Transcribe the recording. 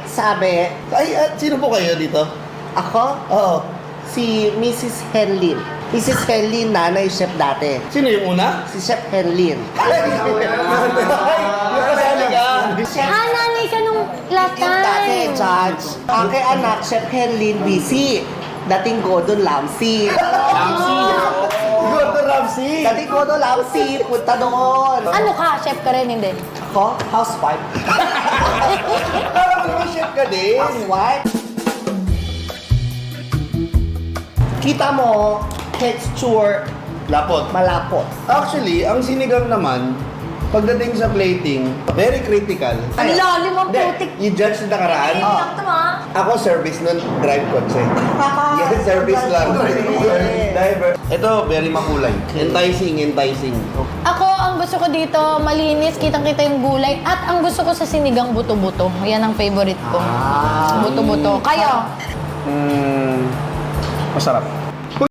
sabi, Ay, sino po kayo dito? ako, Oo. si Mrs. Henlin. Mrs. Henlin, nanay chef dati. Sino yung una? Si Chef Henlin. Nakasali ka. Nanay ka nung last Yung dati, time. Judge. Ang kay anak, Chef Henlin, busy. Dating Gordon Ramsay. Gordon Ramsay. Dating Gordon Ramsay, punta doon. Ano ka? Chef ka rin, hindi? Ako, housewife. Parang naman chef ka din. Housewife. Kita mo, texture, Lapot. malapot. Actually, ang sinigang naman, pagdating sa plating, very critical. Ang lalim ang Hindi, putik. you judge na nakaraan. Hindi lang to, ha? Ako service nun, drive kotse. Yes, service lang. Driver. Ito, very makulay. Enticing. Ako, ang gusto ko dito, malinis, kitang-kita yung gulay. At ang gusto ko sa sinigang, buto-buto. Yan ang favorite ko. Buto-buto. Kayo? Masarap.